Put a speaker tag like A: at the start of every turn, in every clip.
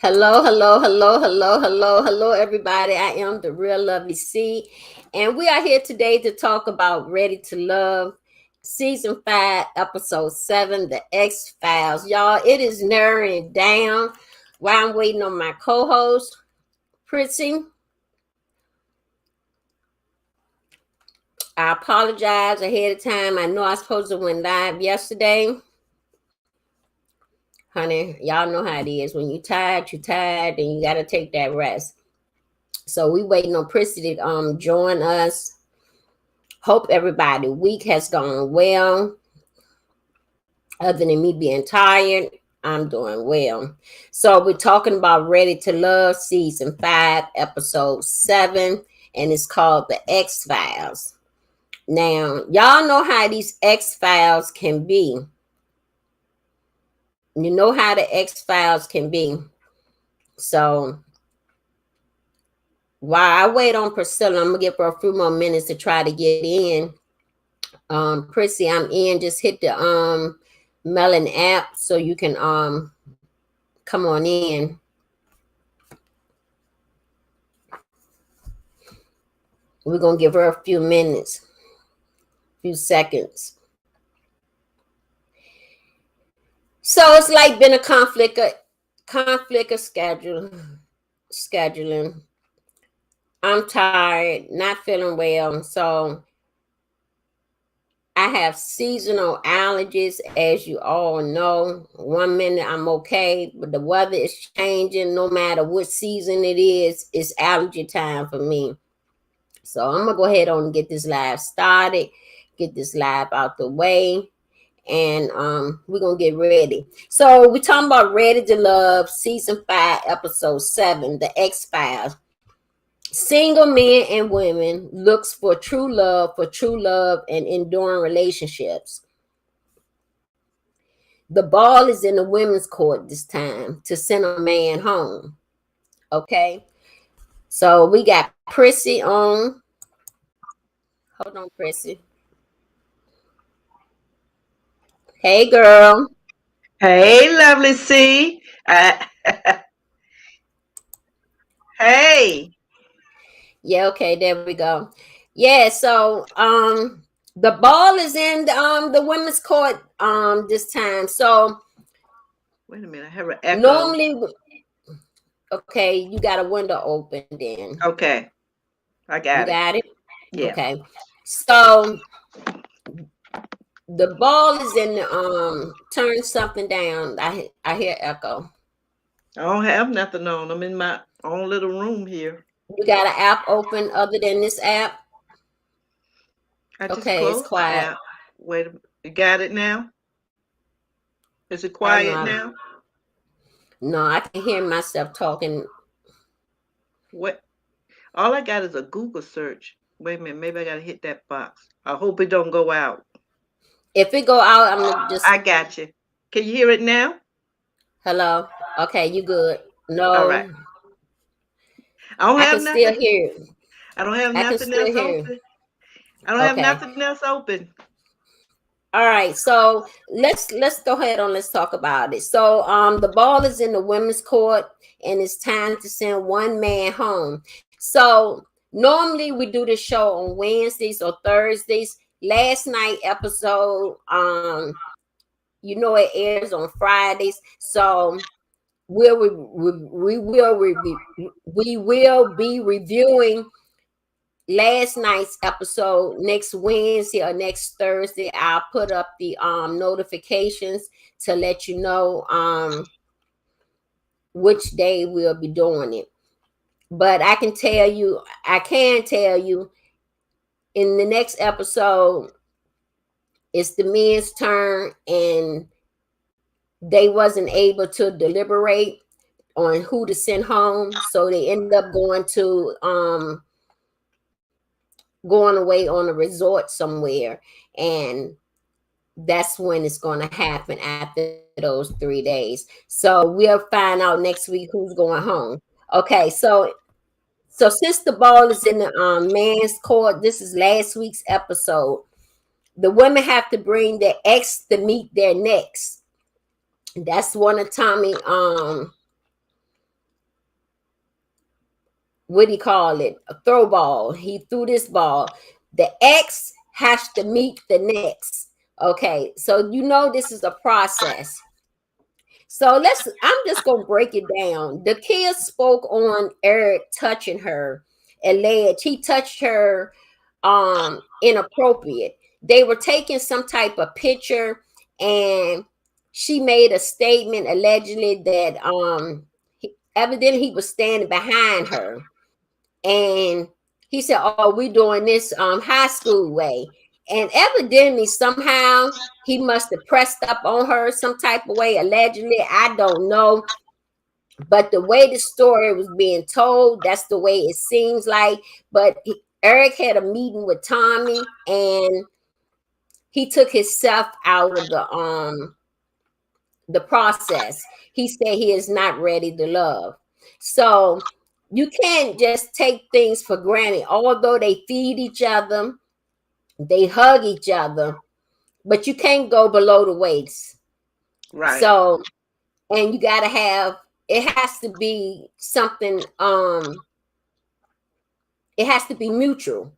A: Hello, hello, hello, hello, hello, hello, everybody. I am the real Lovely C, and we are here today to talk about Ready to Love, Season 5, Episode 7, The X Files. Y'all, it is narrowing down while I'm waiting on my co host, Prissy. I apologize ahead of time. I know I was supposed to went live yesterday. Honey, y'all know how it is. When you're tired, and you got to take that rest. So we waiting on Prissy to join us. Hope everybody week has gone well. Other than me being tired, I'm doing well. So we're talking about Ready to Love Season 5, Episode 7, and it's called The X Files. Now, y'all know how these X Files can be. You know how the X Files can be. So while I wait on Priscilla, I'm gonna give her a few more minutes to try to get in. Prissy, I'm in. Just hit the Melon app so you can come on in. We're gonna give her a few minutes, few seconds. So it's like been a conflict of scheduling. I'm tired, not feeling well, so I have seasonal allergies, as you all know. 1 minute I'm okay, but the weather is changing. No matter what season it is, it's allergy time for me. So I'm gonna go ahead on and get this live started, get this live out the way, and we're gonna get ready. So we're talking about Ready to Love, Season 5, Episode 7, The X Files. Single men and women looks for true love and enduring relationships. The ball is in the women's court this time to send a man home. Okay. So we got Prissy on. Hold on, Prissy. Hey, girl.
B: Hey, lovely C. Hey.
A: Yeah, okay, there we go. Yeah, so the ball is in the women's court this time. So
B: Wait a minute, I have an echo.
A: normally, okay, you got a window open then.
B: Okay, I
A: You
B: got it.
A: got it?
B: Yeah.
A: Okay. So the ball is in the turn something down. I hear echo.
B: I don't have nothing on. I'm in my own little room here.
A: You got an app open other than this app?
B: I just
A: Okay, it's
B: closed the
A: quiet.
B: app. Wait, you got it now? Is it
A: Oh
B: quiet
A: no.
B: now?
A: No, I can hear myself talking.
B: What? All I got is a Google search. Wait a minute, maybe I gotta hit that box. I hope it don't go out.
A: If it go out, I'm gonna just
B: I got you. Can you hear it now?
A: hello. Okay, you good.
B: All right.
A: No,
B: I don't
A: I
B: have
A: can still
B: nothing.
A: hear you.
B: I don't have
A: I can
B: nothing
A: still
B: else
A: hear you.
B: open. I don't have
A: Okay.
B: nothing else open.
A: All right, so let's go ahead and let's talk about it. So the ball is in the women's court and it's time to send one man home. So normally we do the show on Wednesdays or Thursdays. Last night episode it airs on Fridays. So we will be reviewing last night's episode next Wednesday or next Thursday. I'll put up the notifications to let you know which day we'll be doing it. But I can tell you in the next episode it's the men's turn and they wasn't able to deliberate on who to send home, so they ended up going away on a resort somewhere, and that's when it's going to happen after those 3 days. So we'll find out next week who's going home. Okay, so since the ball is in the man's court, this is last week's episode. The women have to bring their ex to meet their next. That's one of Tommy what do you call it? A throw ball. He threw this ball. The X has to meet the next. Okay, so you know this is a process. So I'm just gonna break it down. The kid spoke on Eric touching her, alleged he touched her inappropriate. They were taking some type of picture, and she made a statement allegedly that evidently he was standing behind her, and he said, "Oh, we're doing this high school way." And evidently, somehow he must have pressed up on her some type of way. Allegedly, I don't know, but the way the story was being told, that's the way it seems like. But Eric had a meeting with Tommy, and he took himself out of the process. He said he is not ready to love. So you can't just take things for granted. Although they feed each other, they hug each other, but you can't go below the waist.
B: Right.
A: So, and you got to have, it has to be something, it has to be mutual.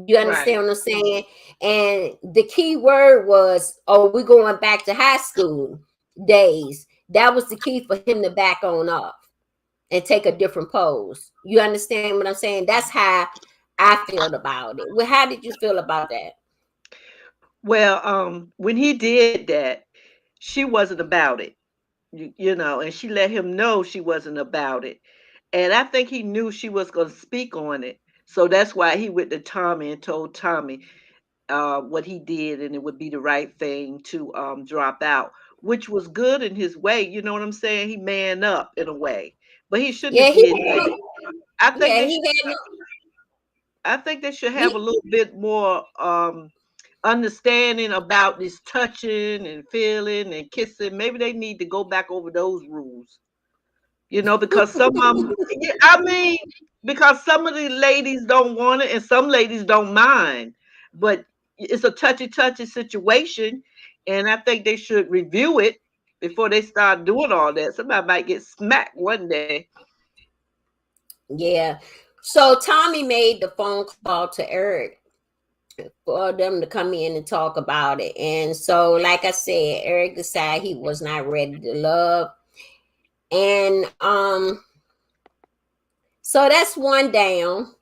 A: You
B: Right.
A: understand what I'm saying? And the key word was, oh, we're going back to high school days. That was the key for him to back on off and take a different pose. You understand what I'm saying? That's how I felt about it. Well, how did you feel about that?
B: Well, when he did that, she wasn't about it. And she let him know she wasn't about it. And I think he knew she was going to speak on it. So that's why he went to Tommy and told Tommy what he did, and it would be the right thing to drop out, which was good in his way. You know what I'm saying? He man up in a way, but he shouldn't
A: Yeah,
B: have
A: he
B: did that. I think
A: yeah,
B: they
A: he
B: should.
A: had
B: I think they should have a
A: he
B: little bit more understanding about this touching and feeling and kissing. Maybe they need to go back over those rules. Because some of them, yeah, I mean, because some of the ladies don't want it and some ladies don't mind, but it's a touchy situation, and I think they should review it before they start doing all that. Somebody might get smacked one day.
A: yeah. So Tommy made the phone call to Eric for them to come in and talk about it. And so, like I said, Eric decided he was not ready to love. And so that's one down,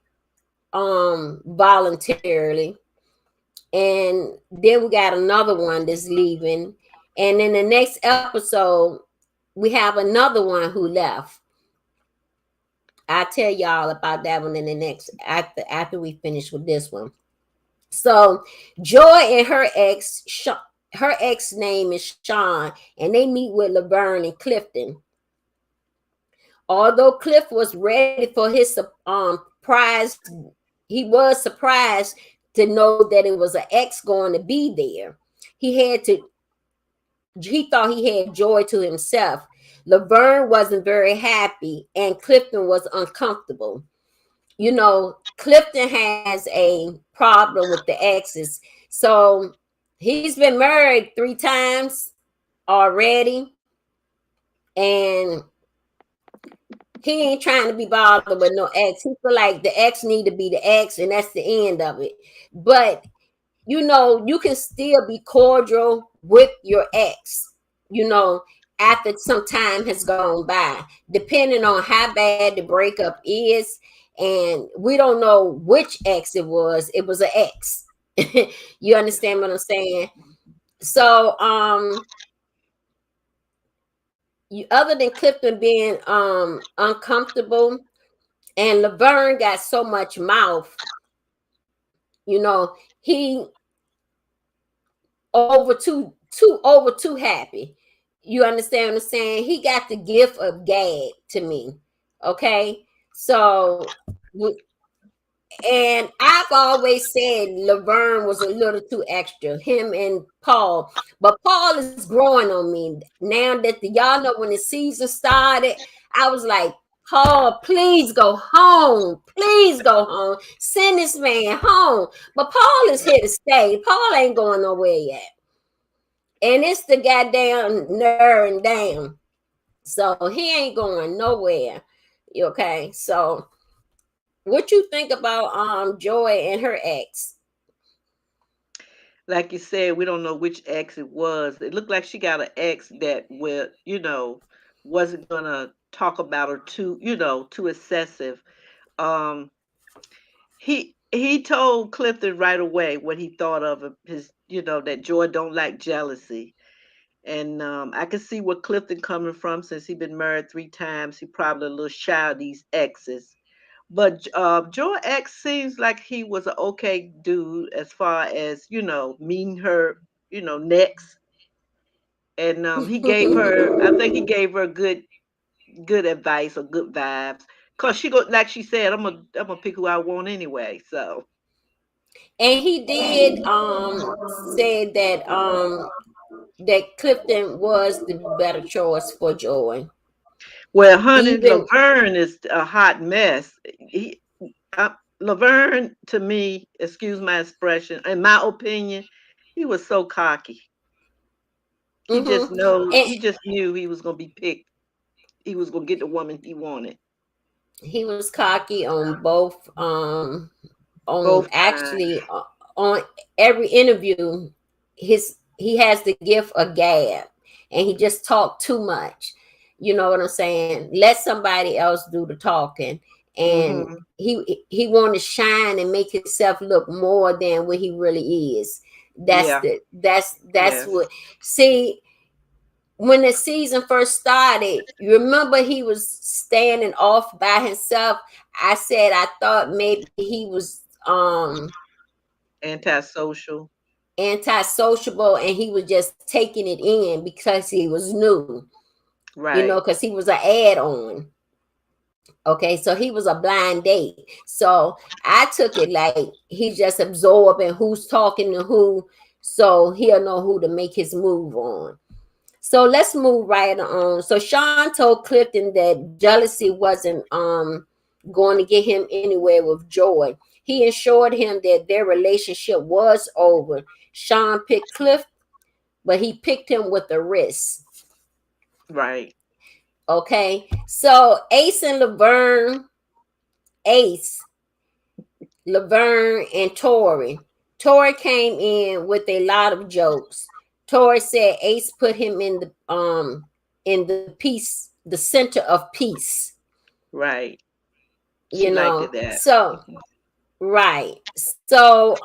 A: voluntarily. And then we got another one that's leaving. And in the next episode, we have another one who left. I'll tell y'all about that one in the next after we finish with this one. So Joy and her ex name is Sean, and they meet with Laverne and Clifton. Although Cliff was ready for his prize, he was surprised to know that it was an ex going to be there. He thought he had Joy to himself. Laverne wasn't very happy, and Clifton was uncomfortable. Clifton has a problem with the exes. So he's been married 3 times already, and he ain't trying to be bothered with no ex. He feel like the ex need to be the ex, and that's the end of it. But you can still be cordial with your ex, you know, after some time has gone by, depending on how bad the breakup is. And we don't know which ex it was. It was an ex. You understand what I'm saying? So, other than Clifton being uncomfortable, and Laverne got so much mouth, he over too happy. You understand what I'm saying? He got the gift of gag to me. Okay. So and I've always said Laverne was a little too extra, him and Paul. But Paul is growing on me. Now that y'all know when the season started, I was like, Paul, please go home. Please go home. Send this man home. But Paul is here to stay. Paul ain't going nowhere yet. And it's the goddamn nerve down. So he ain't going nowhere. Okay. So What you think about Joy and her ex?
B: Like you said, we don't know which ex it was. It looked like she got an ex that will, wasn't gonna talk about her too, too excessive. Um, he told Clifton right away what he thought of his, that Joy don't like jealousy. And I can see where Clifton coming from since he been married 3 times. He probably a little shy of these exes. But Joe X seems like he was an okay dude as far as, meeting her, next. And I think he gave her good advice or good vibes. Cause like she said, I'm gonna pick who I want anyway. So
A: And he did say that Clifton was the better choice for Joy.
B: well, honey,
A: Even
B: Laverne is a hot mess. Laverne, to me, excuse my expression, in my opinion, he was so cocky.
A: and
B: He just knew he was gonna be picked. He was gonna get the woman he wanted.
A: he was cocky on both on
B: Both times.
A: actually on every interview. He has the gift of gab, and he just talked too much. You know what I'm saying? Let somebody else do the talking. And
B: Hmm.
A: he want to shine and make himself look more than what he really is. That's
B: Yeah.
A: the that's
B: Yes.
A: what. See, when the season first started, you remember he was standing off by himself. I said I thought maybe he was
B: Antisocial.
A: anti-sociable, and he was just taking it in because he was new,
B: Right.
A: because he was an add-on. Okay, so he was a blind date. So I took it like he's just absorbing who's talking to who, so he'll know who to make his move on. So let's move right on. So Sean told Clifton that jealousy wasn't going to get him anywhere with Joy. He assured him that their relationship was over. Sean picked Cliff, but he picked him with a risk.
B: Right.
A: Okay. So Ace, Laverne, and Tori. Tori came in with a lot of jokes. Tori said Ace put him in the peace, the center of peace.
B: Right. She
A: You
B: liked
A: know.
B: it that.
A: So right. So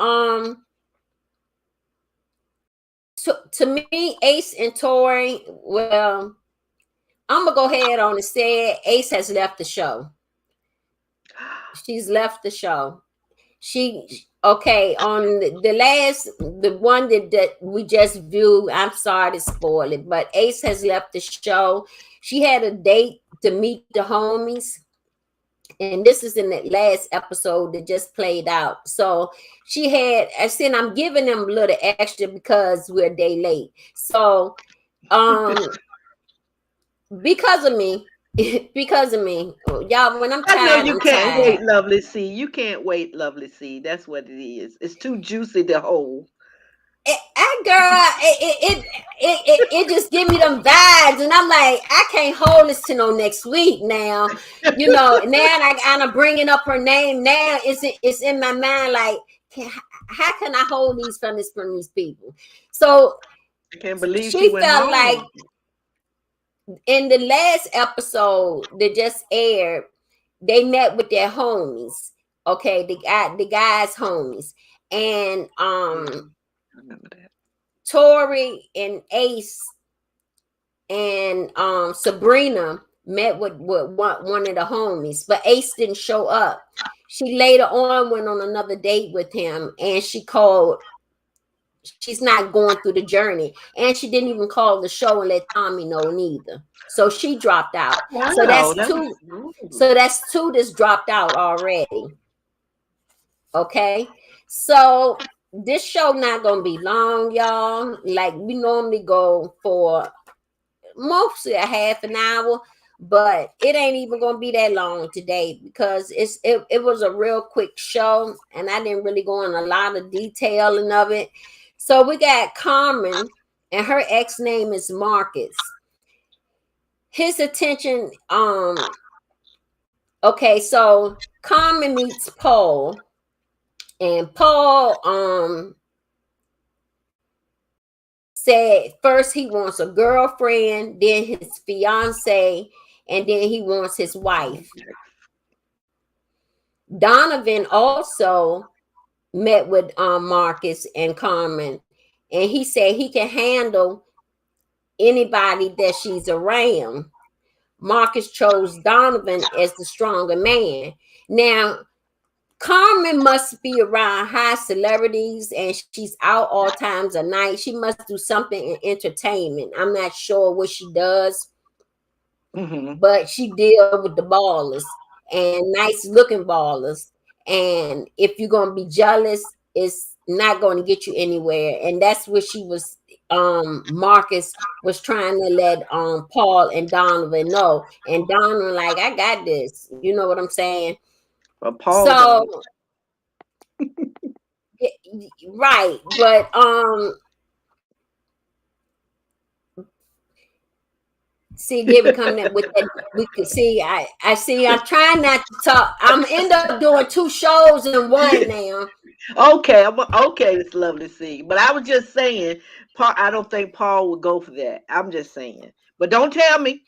A: to me, Ace and Tori, well, I'm gonna go ahead on and say Ace has left the show. She's left the show. She okay on the last, the one that we just viewed. I'm sorry to spoil it, but Ace has left the show. She had a date to meet the homies, and this is in the last episode that just played out. So she had, I said, I'm giving them a little extra because we're a day late. So um because of me, because of me, y'all, when I'm
B: I know
A: tired,
B: you
A: I'm
B: can't
A: tired.
B: wait, Lovely C. You can't wait, Lovely C. That's what it is. It's too juicy to hold.
A: Girl, it just give me them vibes, and I'm like, I can't hold this to no next week now. Now I kind of bringing up her name. Now it's in my mind like, how can I hold from these people? So
B: I can't believe she
A: she
B: went
A: felt like
B: home.
A: in the last episode that just aired, they met with their homies. Okay, the guys' homies, and
B: Mhm. I remember that.
A: Tori and Ace and Sabrina met with one of the homies, but Ace didn't show up. She later on went on another date with him, and she called. She's not going through the journey, and she didn't even call the show and let Tommy know neither. So she dropped out. So
B: Wow,
A: that's
B: that was
A: two.
B: rude.
A: So that's two that's dropped out already. Okay, so this show not gonna be long, y'all. Like we normally go for mostly a half an hour, but it ain't even gonna be that long today because it was a real quick show, and I didn't really go in a lot of detailing of it. So we got Carmen, and her ex name is Marcus. His attention Okay, so Carmen meets Paul, and Paul said first he wants a girlfriend, then his fiance, and then he wants his wife. Donovan also met with Marcus and Carmen, and he said he can handle anybody that she's around. Marcus chose Donovan as the stronger man. Now, Carmen must be around high celebrities and she's out all times of night. She must do something in entertainment. I'm not sure what she does,
B: Mm-hmm.
A: but she deal with the ballers and nice looking ballers. And if you're gonna be jealous, it's not going to get you anywhere. And that's what she was. Marcus was trying to let Paul and Donovan know, and Donovan like, I got this. You know what I'm saying?
B: But Paul don't.
A: So right, but see, there we come that with that. We could see. I see. I'm trying not to talk. I'm end up doing two shows in one now.
B: Okay, okay. It's lovely to see. But I was just saying, Paul. I don't think Paul would go for that. I'm just saying. But don't tell me.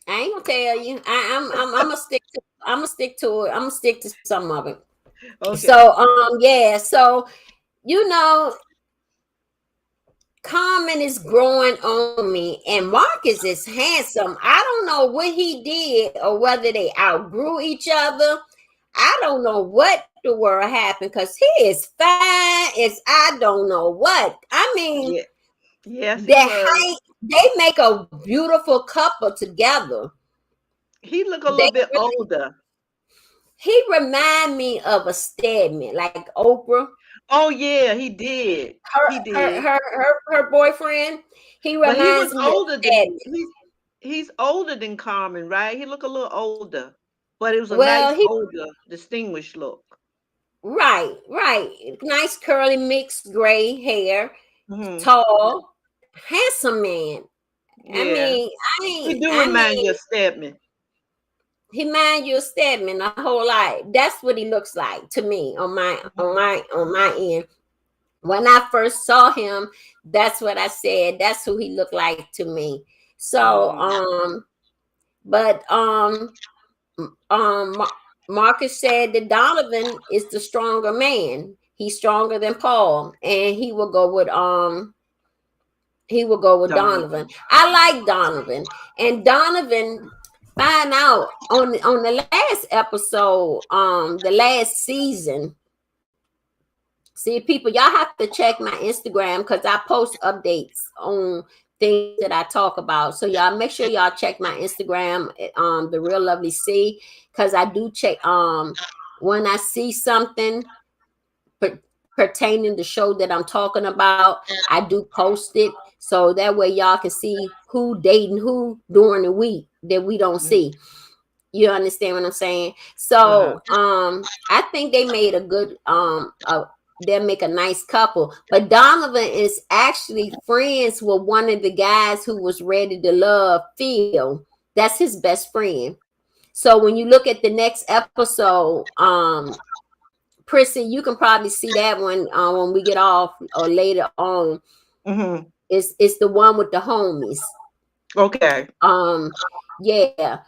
A: I ain't gonna tell you. I'm gonna stick to. I'm gonna stick to it. I'm gonna stick to some of it.
B: Okay.
A: So yeah. So you know, Common is growing on me, and Marcus is handsome. I don't know what he did or whether they outgrew each other. I don't know what the world happened because he is fine as I don't know what. I mean,
B: Yeah. Yes, he
A: their
B: was.
A: height, they make a beautiful couple together.
B: He look a
A: They
B: little bit
A: really,
B: older.
A: he remind me of a Stedman, like Oprah.
B: Oh yeah, he did.
A: Her
B: He
A: her
B: did.
A: her her boyfriend. He
B: But he was
A: reminds me of
B: older than
A: Stedman.
B: he's older than Carmen, right? He look a little older. But it was a nice
A: Well, he
B: older, distinguished look.
A: right. Nice curly mixed gray hair,
B: Hmm.
A: tall, handsome man. I
B: Yeah.
A: mean,
B: He do
A: I
B: remind you
A: mean,
B: of Stedman.
A: he mind you of Stedman a whole lot. That's what he looks like to me on my end. When I first saw him, that's what I said. That's who he looked like to me. So,
B: Mm-hmm.
A: but um, Marcus said that Donovan is the stronger man. He's stronger than Paul, and he will go with Donovan.
B: Donovan.
A: I like Donovan, and Donovan find out on the last episode, the last season. See, people, y'all have to check my Instagram because I post updates on things that I talk about. So y'all make sure y'all check my Instagram, the Real Lovely C, because I do check when I see something per- pertaining to show that I'm talking about, I do post it so that way y'all can see who dating who during the week that we don't
B: Mhm.
A: see. You understand what I'm saying?
B: Uh-huh.
A: So I think they made a good they make a nice couple. But Donovan is actually friends with one of the guys who was ready to love Phil. That's his best friend. So when you look at the next episode, Prissy, you can probably see that one when we get off or later on.
B: Hmm.
A: It's the one with the homies.
B: Okay.
A: Um, yeah.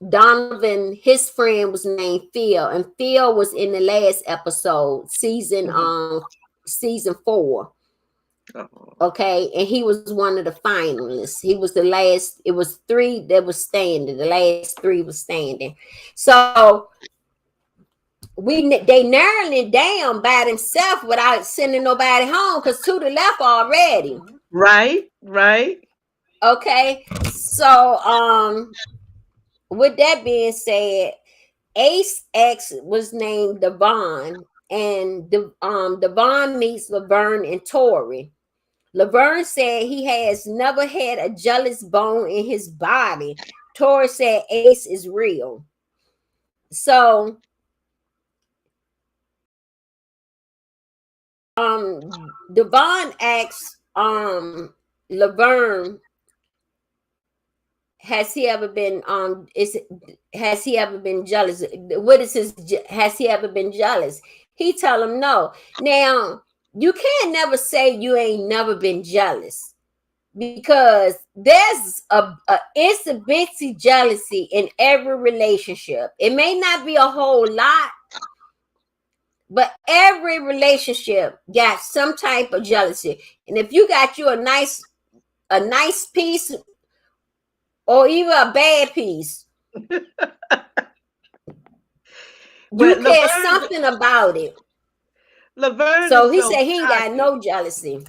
A: Donovan, his friend was named Phil, and Phil was in the last episode,
B: Hmm.
A: season 4.
B: Oh.
A: Okay, and he was one of the finalists. He was the last. It was 3 that was standing. The last 3 was standing. So they narrowed it down by themselves without sending nobody home because 2 to left already.
B: Right, right.
A: Okay, so with that being said, Ace X was named Devon, and Devon meets Laverne and Tori. Laverne said he has never had a jealous bone in his body. Tori said Ace is real. So Devon asked Laverne, has he ever been is has he ever been jealous? What is his has he ever been jealous? He tell him no. Now you can't never say you ain't never been jealous, because there's a it's a bitsy jealousy in every relationship. It may not be a whole lot, but every relationship got some type of jealousy. And if you got you a nice piece or even a bad piece,
B: Well,
A: you care something about it.
B: Laverne
A: So
B: is
A: he
B: so
A: said he ain't got
B: cocky.
A: no jealousy.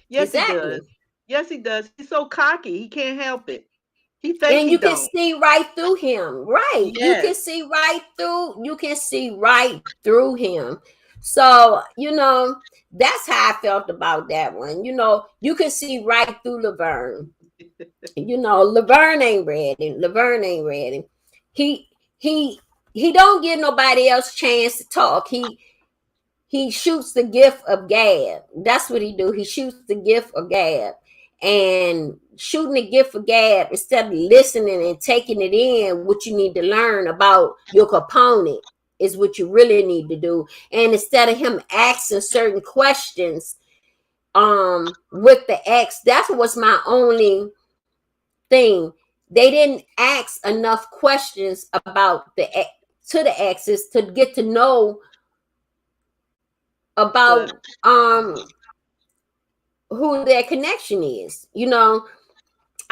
B: Yes, he does.
A: Exactly.
B: Yes, he does. He's so cocky. He can't help it. He think
A: And
B: he
A: you can
B: don't.
A: see right through him. Right.
B: Yes.
A: You can see right through him. So, that's how I felt about that one. You can see right through Laverne. Laverne ain't ready. Laverne ain't ready. He he he don't give nobody else chance to talk. He shoots the gift of gab. That's what he do. He shoots the gift of gab. And shooting the gift of gab, instead of listening and taking it in, what you need to learn about your component is what you really need to do. And instead of him asking certain questions with the X, that's what's my only thing. They didn't ask enough questions about to the exes to get to know
B: But
A: about who their connection is.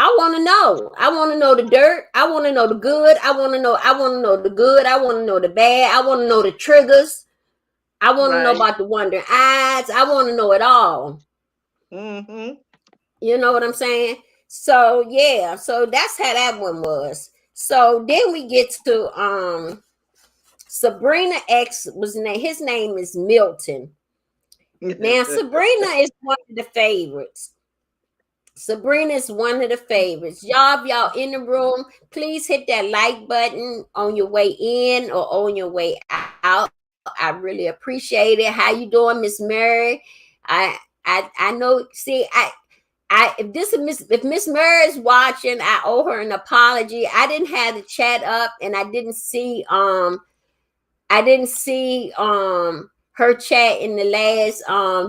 A: I want to know. I want to know the dirt. I want to know the good. I want to know the good. I want to know the bad. I want to know the triggers. I want to know
B: right.
A: about the wandering eyes. I want to know it all.
B: Mm-hmm.
A: You know what I'm saying? So yeah, so that's how that one was. So then we get to Sabrina X was name. His name is Milton. Now Sabrina is one of the favorites. Sabrina is one of the favorites. Y'all, if y'all in the room, please hit that like button on your way in or on your way out. I really appreciate it. How you doing, Miss Mary? I know. See, I if Miss Murray is watching, I owe her an apology. I didn't have the chat up, and I didn't see her chat in the last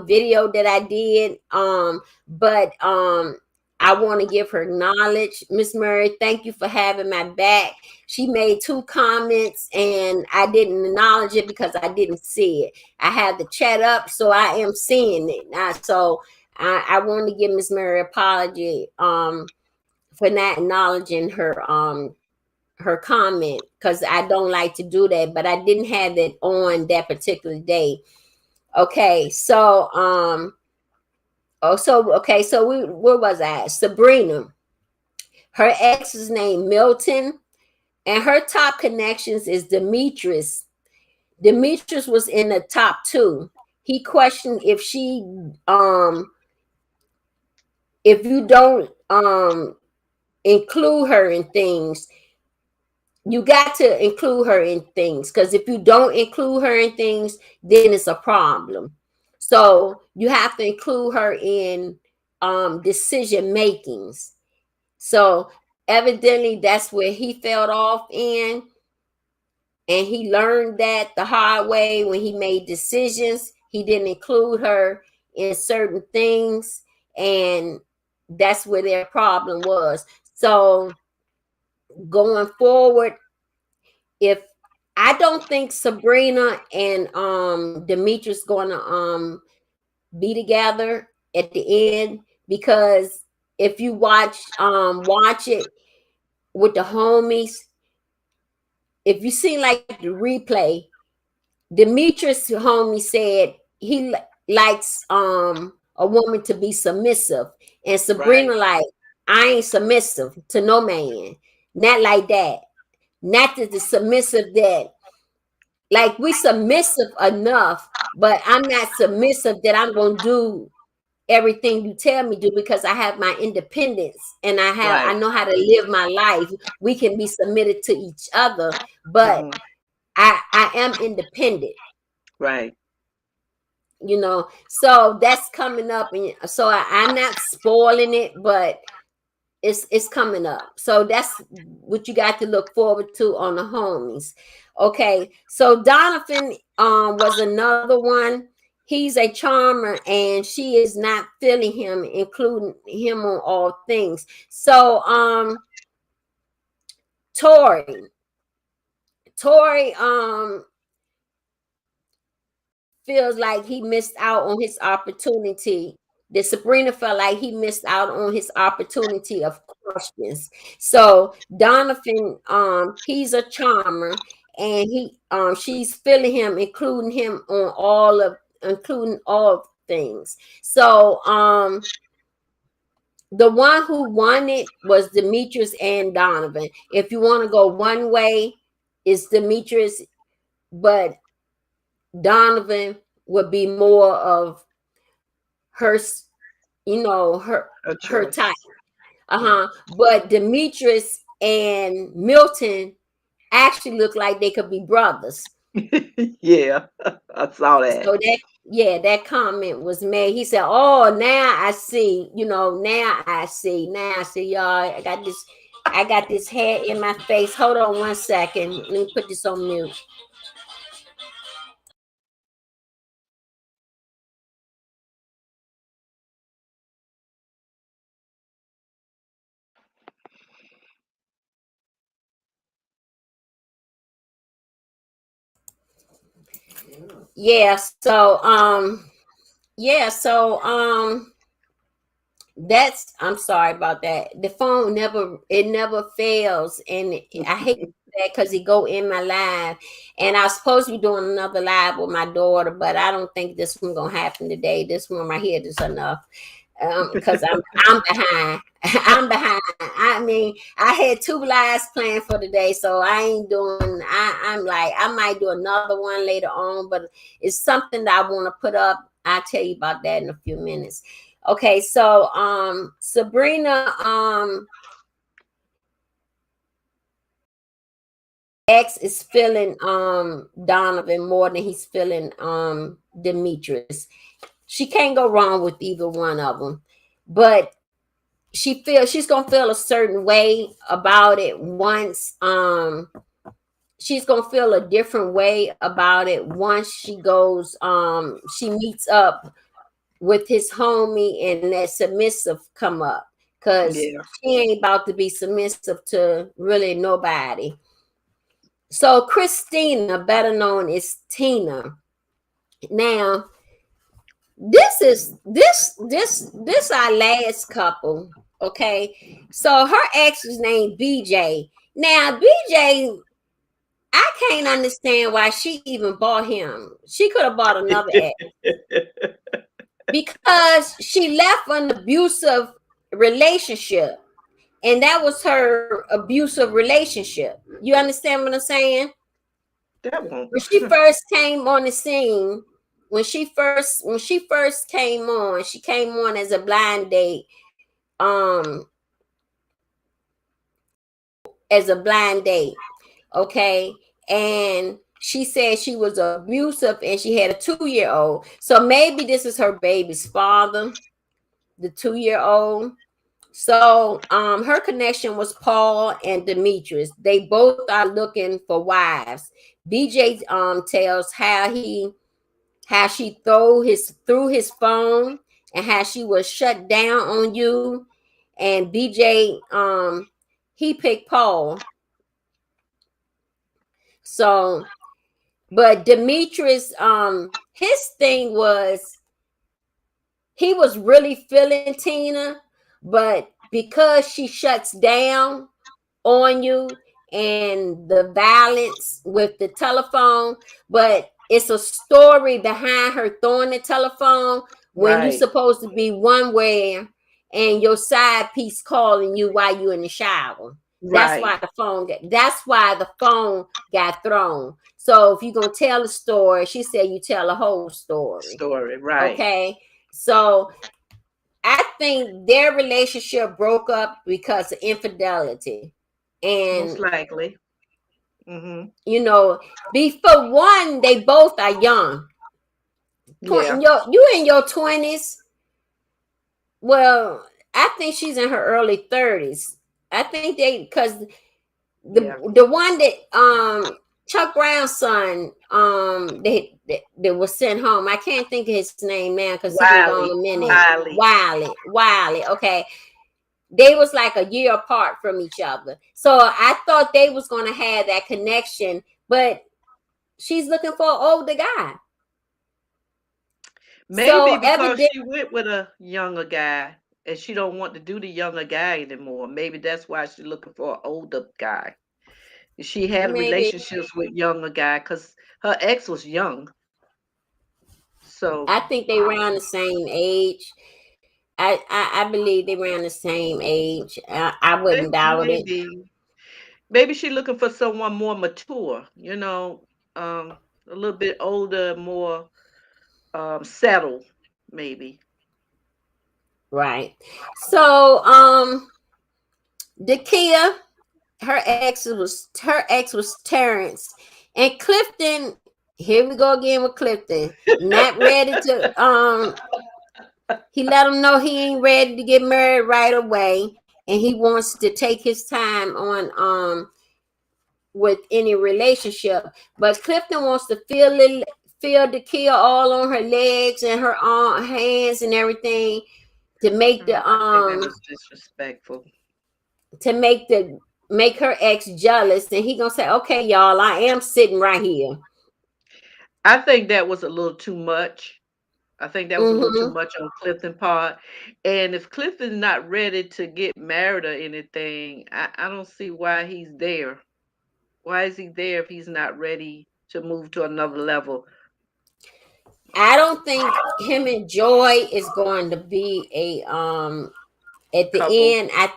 A: video that I did. But I want to give her knowledge. Miss Murray, thank you for having my back. She made 2 comments and I didn't acknowledge it because I didn't see it. I have the chat up, so I am seeing it now. So I want to give Miss Murray apology for not acknowledging her comment, because I don't like to do that, but I didn't have it on that particular day. Okay, so where was I? Sabrina. Her ex is named Milton, and her top connections is Demetrius. Demetrius was in the top 2. He questioned um if you don't include her in things, you got to include her in things, because if you don't include her in things, then it's a problem. So you have to include her in decision makings. So evidently that's where he fell off in, and he learned that the hard way. When he made decisions, he didn't include her in certain things, and that's where their problem was. So going forward, if I don't think Sabrina and Demetrius gonna be together at the end, because if you watch it with the homies, if you see like the replay, Demetrius homie said he likes a woman to be submissive, and
B: Right.
A: Sabrina like, I ain't submissive to no man, not like that, not that the submissive that, like, we submissive enough, but I'm not submissive that I'm gonna do everything you tell me to, because I have my independence and I
B: Right.
A: know how to live my life. We can be submitted to each other, but
B: Hmm.
A: I am independent,
B: Right.
A: So that's coming up, and so I'm not spoiling it, but it's coming up. So that's what you got to look forward to on the homies. Okay, so Donovan was another one. He's a charmer and she is not feeling him, including him on all things. So Tori, Tori feels like he missed out on his opportunity. That Sabrina felt like he missed out on his opportunity of questions. So Donovan, he's a charmer, and she's feeling him, including all things. So the one who won it was Demetrius and Donovan. If you want to go one way, it's Demetrius, but Donovan would be more of her,
B: A
A: her type.
B: choice. Yeah.
A: But Demetrius and Milton actually look like they could be brothers.
B: Yeah, I saw that.
A: So that comment was made. He said, "Oh, now I see. Now I see. Now I see, y'all. I got this hair in my face. Hold on one second. Let me put this on mute." Yeah. So that's, I'm sorry about that. The phone never fails, and I hate that because it go in my live, and I was supposed to be doing another live with my daughter, but I don't think this one gonna happen today. This one right here is enough. Because I'm behind. I'm behind. I mean, I had two lives planned for today, so I ain't doing. I'm like, I might do another one later on, but it's something that I want to put up. I'll tell you about that in a few minutes. Okay, so Sabrina X is feeling Donovan more than he's feeling Demetrius. She can't go wrong with either one of them, but she's gonna feel a certain way about it once she's gonna feel a different way about it once she meets up with his homie and that submissive come up, because
B: Yeah.
A: she ain't about to be submissive to really nobody. So Christina, better known as Tina, now this our last couple. Okay, so her ex is named BJ. Now BJ, I can't understand why she even bought him. She could have bought another ex, because she left an abusive relationship, and that was her abusive relationship. You understand what I'm saying?
B: That won't.
A: When she first came on the scene, when she first came on, she came on as a blind date, um, as a blind date. Okay, and she said she was abusive and she had a 2-year old. So maybe this is her baby's father, the 2-year old. So her connection was Paul and Demetrius. They both are looking for wives. BJ tells how she threw his phone, and how she was shut down on you. And BJ he picked Paul. So but Demetrius his thing was, he was really feeling Tina, but because she shuts down on you and the violence with the telephone, but it's a story behind her throwing the telephone when you're
B: Right.
A: supposed to be one way and your side piece calling you while you're in the shower.
B: Right.
A: That's why the phone got thrown. So if you're gonna tell a story, she said you tell a whole story.
B: Story. Right.
A: Okay. So I think their relationship broke up because of infidelity.
B: Most
A: And
B: likely. Hmm.
A: before one, they both are young.
B: Yeah.
A: You in your 20s. Well, I think she's in her early 30s. I think they because
B: Yeah.
A: the one that Chuck Brown's son that was sent home. I can't think of his name now because he been gone a
B: Wiley.
A: minute.
B: Wiley.
A: Wiley. Okay, they was like a year apart from each other. So I thought they was gonna have that connection, but she's looking for an older guy.
B: Maybe
A: So
B: because
A: evidently,
B: she went with a younger guy and she don't want to do the younger guy anymore. Maybe that's why she's looking for an older guy. She had
A: maybe
B: relationships with younger guy because her ex was young. So
A: I think they around the same age. I believe they around the same age. I wouldn't doubt it.
B: maybe she looking for someone more mature, a little bit older, more settled, maybe.
A: Right. So Dakia, her ex was Terrence. And Clifton, here we go again with Clifton. Not ready to he let him know he ain't ready to get married right away. And he wants to take his time on with any relationship. But Clifton wants to feel Dakia all on her legs and her hands and everything to make the
B: I think that was disrespectful.
A: make her ex jealous, and he gonna say, okay, y'all, I am sitting right here.
B: I think that was a little too much. I think that was a little too
A: Mm-hmm.
B: much on Clifton part. And if Clifton's not ready to get married or anything, I don't see why he's there. Why is he there if he's not ready to move to another level
A: I don't think him and Joy is going to be a at the
B: couple?
A: end. At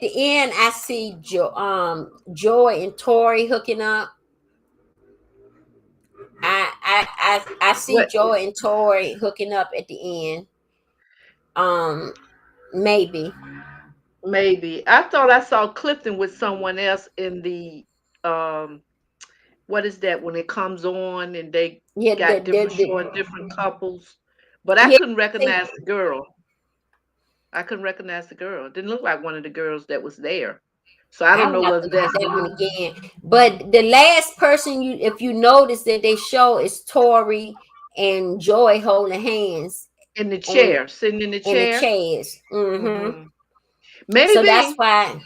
A: the end I see Joy and Tori hooking up. I see
B: What
A: Joy and Tori hooking up at the end. Um, maybe.
B: maybe. I thought I saw Clifton with someone else in the um what is that when it comes on and they
A: Yeah,
B: got different showing different couples. But I
A: yeah.
B: couldn't
A: I think
B: recognize the girl. I couldn't recognize the girl. It didn't look like one of the girls that was there. So I
A: I
B: don't know
A: will have
B: whether
A: to look at
B: that's
A: that one again. But the last person if you notice that they show is Tori and Joy holding hands
B: in the
A: on
B: chair, sitting in the
A: in the
B: chair.
A: chairs. Mm-hmm.
B: Hmm.
A: So that's
B: Maybe,
A: why,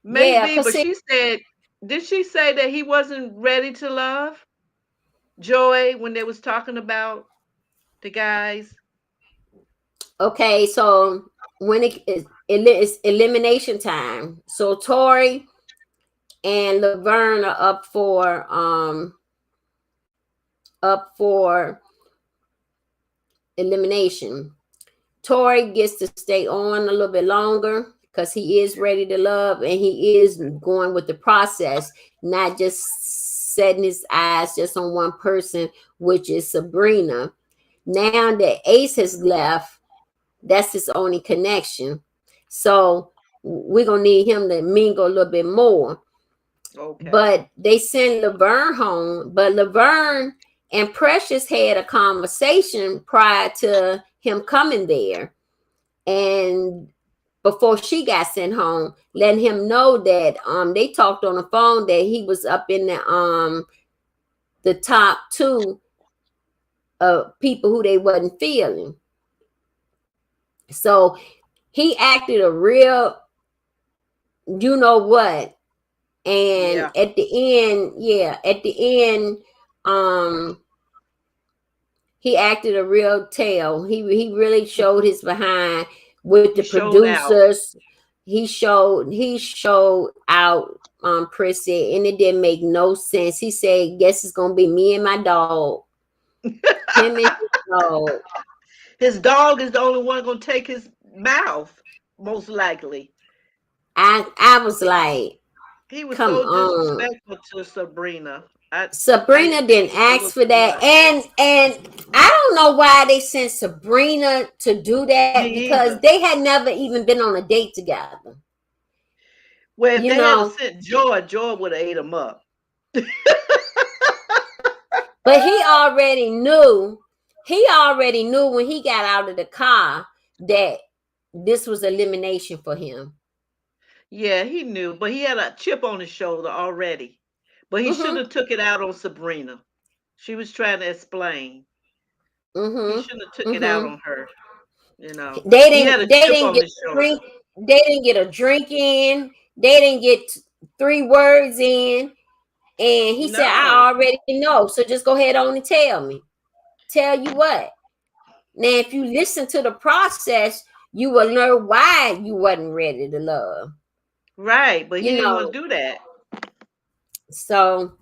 A: yeah,
B: maybe,
A: cause
B: but
A: see,
B: she said, did she say that he wasn't ready to love Joy when they was talking about the guys
A: okay, so when it's elimination time. So Tori and Laverne are up for elimination. Tori gets to stay on a little bit longer because he is ready to love and he is going with the process, not just setting his eyes just on one person, which is Sabrina. Now that Ace has left, that's his only connection. So we're gonna need him to mingle a little bit more.
B: okay.
A: But they send Laverne home, but Laverne and Precious had a conversation prior to him coming there and before she got sent home, letting him know that they talked on the phone that he was up in the top two of people who they wasn't feeling. So he acted a real you know what, and
B: Yeah.
A: at the end, um he acted a real tail. He really showed his behind with
B: He
A: the
B: showed out.
A: producers. He showed out Prissy, and it didn't make no sense. He said, "Guess it's gonna be me and my dog, him and his dog."
B: His dog is the only one gonna take his mouth, most likely.
A: I was like,
B: He was
A: "Come
B: so
A: on."
B: disrespectful to Sabrina. I
A: Sabrina didn't
B: it was a
A: ask
B: little
A: for
B: too
A: that,
B: much.
A: and I don't know why they sent Sabrina to do that
B: Me
A: because
B: either.
A: they had never even been on a date together.
B: Well, if
A: You
B: they had a
A: know,
B: sent Joy, Joy would have ate him up.
A: but he already knew when he got out of the car that this was elimination for him.
B: Yeah, he knew, but he had a chip on his shoulder already. But he shouldn't
A: Mm-hmm.
B: have took it out on Sabrina. She was trying to explain. He
A: Mm-hmm.
B: shouldn't have took it out
A: Mm-hmm.
B: on her.
A: They
B: He had a
A: didn't they
B: chip
A: didn't
B: on
A: get
B: his
A: a
B: shoulder.
A: drink. They didn't get a drink in. They didn't get 3 words in. And he said,
B: No,
A: I already know. So just go ahead on and tell me. Tell you what. Now, if you listen to the process, you will know why you wasn't ready to love.
B: right, but he
A: You
B: didn't
A: know,
B: want to do that.
A: so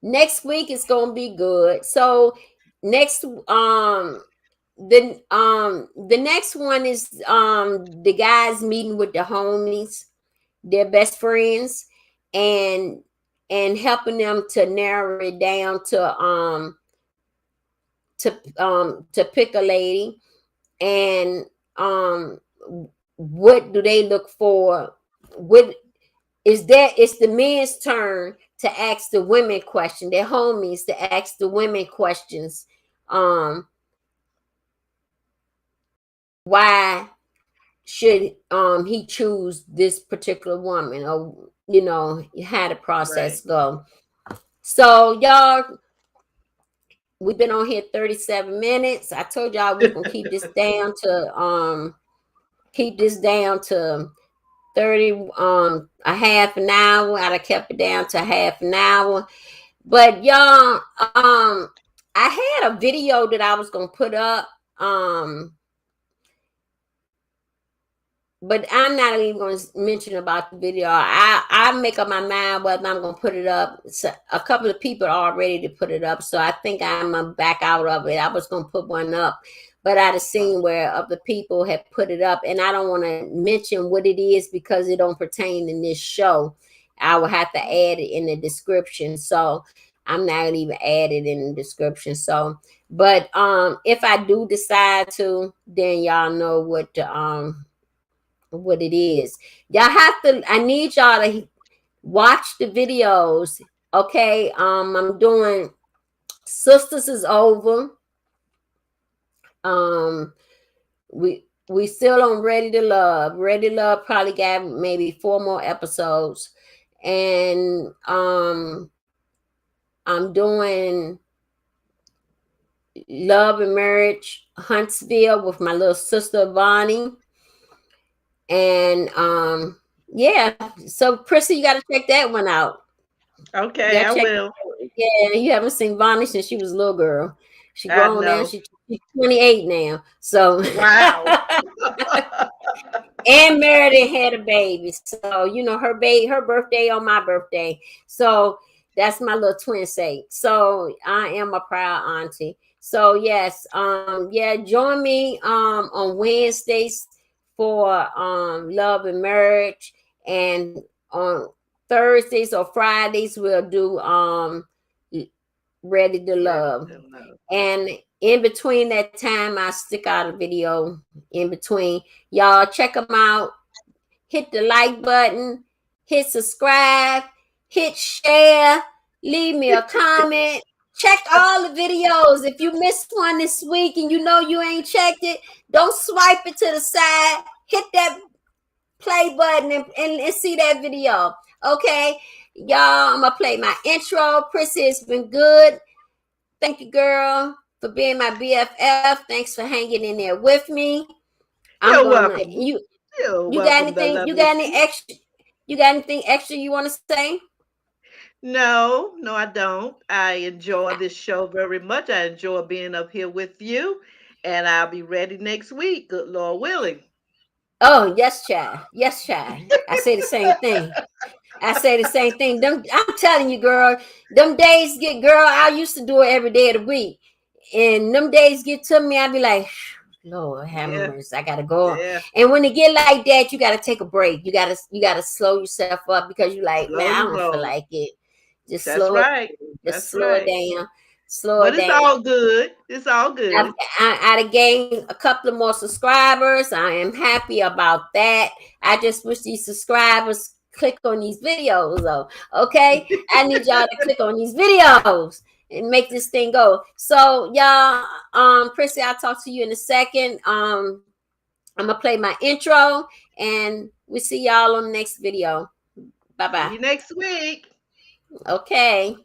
A: next week is gonna be good. So next the next one is the guys meeting with the homies, their best friends, and helping them to narrow it down to pick a lady, and um what do they look for. What is that? It's the men's turn to ask the women question, their homies to ask the women questions. um why should he choose this particular woman, or how the
B: Right.
A: process go. So y'all, we've been on here 37 minutes. I told y'all we was gonna keep this down to 30, a half an hour. I'd have kept it down to half an hour. But y'all, I had a video that I was gonna put up. But I'm not even going to mention about the video. I make up my mind whether I'm going to put it up. So a couple of people are ready to put it up, so I think I'm gonna back out of it. I was going to put one up, but I'd have seen where other people had put it up, and I don't want to mention what it is because it don't pertain in this show. I will have to add it in the description, so I'm not gonna even add it in the description. So, but if I do decide to, then y'all know what it is. Y'all have to, I need y'all to watch the videos. Okay. I'm doing Sisters is over. Um we still on Ready to Love. Ready to Love probably got maybe 4 more episodes. And I'm doing Love and Marriage Huntsville with my little sister Bonnie. And yeah, so Prissy, you gotta check that one out.
B: Okay,
A: Yeah,
B: I
A: check.
B: will.
A: Yeah, you haven't seen Bonnie since she was a little girl. She
B: I
A: grown now.
B: know.
A: She's 28 now. So
B: Wow.
A: and married and had a baby. So her birthday on my birthday. So that's my little twin sake. So I am a proud auntie. So yes, yeah, join me on Wednesdays for Love and Marriage, and on Thursdays or Fridays we'll do Ready to
B: Ready
A: Love.
B: to love.
A: And in between that time, I stick out a video in between. Y'all check them out. Hit the like button, hit subscribe, hit share, leave me a comment. Check all the videos. If you missed one this week and you know you ain't checked it, don't swipe it to the side. Hit that play button and see that video. Okay, y'all, I'm gonna play my intro. Prissy, it's been good. Thank you, girl, for being my BFF. Thanks for hanging in there with me. I'm
B: You're
A: gonna
B: welcome.
A: you
B: You're
A: you got
B: welcome, the
A: anything? You
B: lovely
A: got any
B: Sue.
A: extra? You got anything extra you want to say?
B: No, no, I don't. I enjoy this show very much. I enjoy being up here with you, and I'll be ready next week, good Lord willing.
A: Oh, yes, child. Yes, child. I say the same thing. I say the same thing. I'm telling you, girl, them days get, girl, I used to do it every day of the week. And them days get to me, I be like, Lord have
B: Yeah,
A: mercy, I gotta go.
B: yeah.
A: And when it get like that, you gotta take a break. You gotta slow yourself up because you like, man,
B: Slow
A: I
B: your
A: don't feel
B: roll.
A: like it. Just
B: That's
A: slow it,
B: right.
A: just
B: That's
A: slow it
B: right.
A: down. Slow
B: But
A: it
B: it's
A: down.
B: all good. It's all
A: I've,
B: good.
A: I gained a couple of more subscribers. I am happy about that. I just wish these subscribers click on these videos, though. Okay, I need y'all to click on these videos and make this thing go. So, y'all, Prissy, I'll talk to you in a second. I'm gonna play my intro, and we see y'all on the next video. Bye
B: See
A: bye.
B: you next week.
A: Okay.